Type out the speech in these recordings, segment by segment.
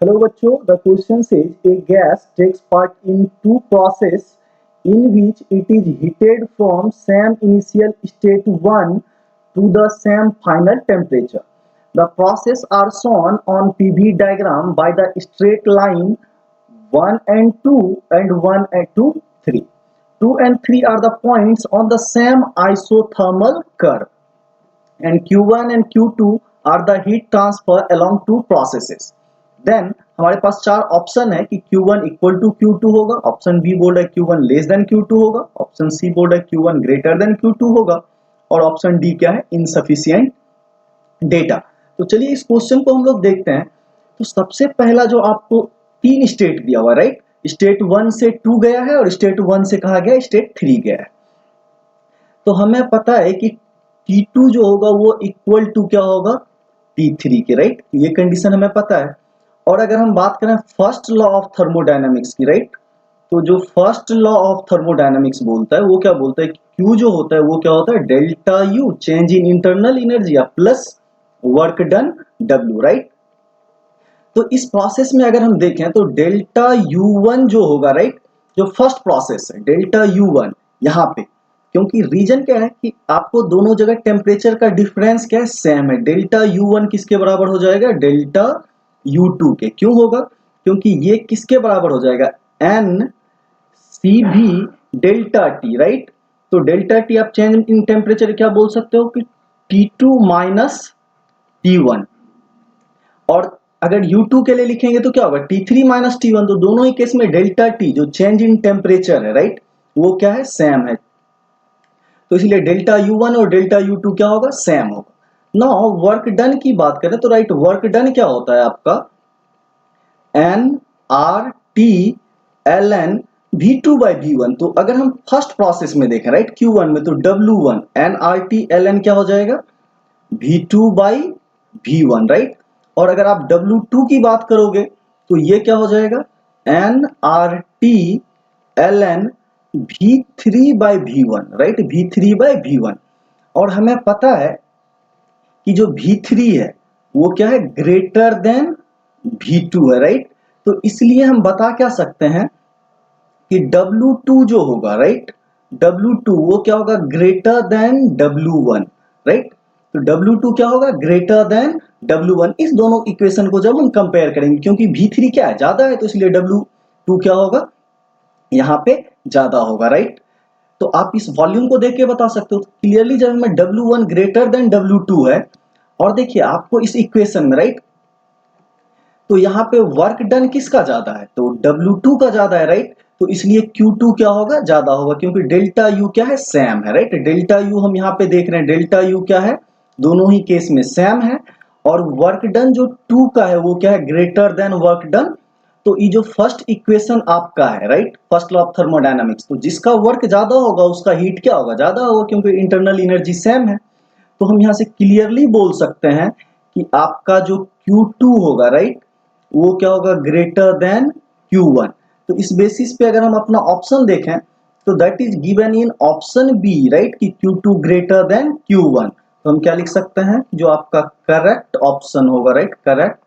Hello बच्चों, the question says a gas takes part in two process in which it is heated from same initial state 1 to the same final temperature. The process are shown on PV diagram by the straight line 1 and 2 and 1 and 2, 3. 2 and 3 are the points on the same isothermal curve and Q1 and Q2 are the heat transfer along two processes. Then हमारे पास चार option है कि Q1 equal to Q2 होगा, option B बोल रहा है Q1 less than Q2 होगा, option C बोल रहा है Q1 ग्रेटर देन Q2 होगा और ऑप्शन डी क्या है, इनसफिशिएंट डेटा। तो चलिए इस क्वेश्चन को हम लोग देखते हैं। तो सबसे पहला जो आपको तीन स्टेट दिया हुआ, राइट, स्टेट 1 से 2 गया है और स्टेट 1 से कहा गया स्टेट 3 गया है। तो हमें पता है कि T2 जो होगा वो इक्वल टू क्या होगा, T3 के, राइट। ये कंडीशन हमें पता है। और अगर हम बात करें फर्स्ट लॉ ऑफ थर्मोडायनामिक्स की, राइट, तो जो फर्स्ट लॉ ऑफ थर्मोडायनामिक्स बोलता है वो क्या बोलता है, Q जो होता है वो क्या होता है, delta U change in internal energy या plus work done W, right. तो इस प्रोसेस में अगर हम देखें तो डेल्टा U1 जो होगा, राइट, जो फर्स्ट प्रोसेस है डेल्टा U1 यहाँ पे, क्योंकि रीजन क्या है कि आपको दोनों जगह टेम्परेचर का डिफरेंस क्या है, सेम है। डेल्टा U1 किसके बराबर हो जाएगा, डेल्टा U2 के। क्यों होगा, क्योंकि ये किसके बराबर हो जाएगा, N CV delta T, right. तो डेल्टा T आप चेंज इन टेम्परेचर क्या बोल सकते हो कि T2 माइनस T1। और अगर U2 के लिए लिखेंगे तो क्या होगा, T3 माइनस T1। तो दोनों ही केस में डेल्टा T जो चेंज इन टेम्परेचर है, राइट, वो क्या है, सेम है। तो इसलिए डेल्टा U1 और डेल्टा U2 क्या होगा, सेम होगा। नाउ वर्क डन की बात करें तो राइट, वर्क डन क्या होता है आपका, NRT ln V2 by V1। तो अगर हम फर्स्ट प्रोसेस में देखें, राइट, Q1 में, तो W1 NRT ln क्या हो जाएगा, V2 by V1, राइट। और अगर आप W2 की बात करोगे तो ये क्या हो जाएगा, NRT ln V3 by V1, right, V3 by V1। और हमें पता है कि जो V3 है वो क्या है, ग्रेटर देन V2 है, राइट। तो इसलिए हम बता क्या सकते हैं कि W2 जो होगा, राइट, W2 वो क्या होगा, ग्रेटर देन W1, राइट। तो W2 क्या होगा, ग्रेटर देन W1। इस दोनों इक्वेशन को जब हम कंपेयर करेंगे, क्योंकि V3 क्या है, ज्यादा है, तो इसलिए W2 क्या होगा, यहाँ पे ज्यादा होगा, राइट। तो आप इस वॉल्यूम को देख के बता सकते हो क्लियरली, जब हमें W1 ग्रेटर देन W2 है। और देखिए आपको इस इक्वेशन में, राइट, तो यहाँ पे वर्क डन किसका ज्यादा है, तो W2 का ज्यादा है, राइट। तो इसलिए Q2 क्या होगा, ज्यादा होगा, क्योंकि डेल्टा U क्या है, सेम है, राइट। डेल्टा U हम यहाँ पे देख रहे हैं, डेल्टा U क्या है, दोनों ही केस में सेम है। और वर्क डन जो 2 का है वो क्या है, ग्रेटर देन वर्क डन। तो ये जो फर्स्ट इक्वेशन आपका है, right, first law of thermodynamics, तो जिसका वर्क ज्यादा होगा उसका हीट क्या होगा, ज्यादा होगा, क्योंकि इंटरनल एनर्जी सेम है। तो हम यहाँ से क्लियरली बोल सकते हैं कि आपका जो Q2 होगा, राइट, वो क्या होगा, ग्रेटर देन Q1। तो इस बेसिस पे अगर हम अपना ऑप्शन देखें तो that is given in option B, right, कि Q2 ग्रेटर देन Q1। तो हम क्या लिख सकते हैं, जो आपका करेक्ट ऑप्शन होगा, right, correct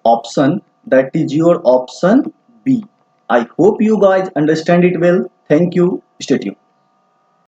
option, that is your option B. I hope you guys understand it well. Thank you. Stay tuned.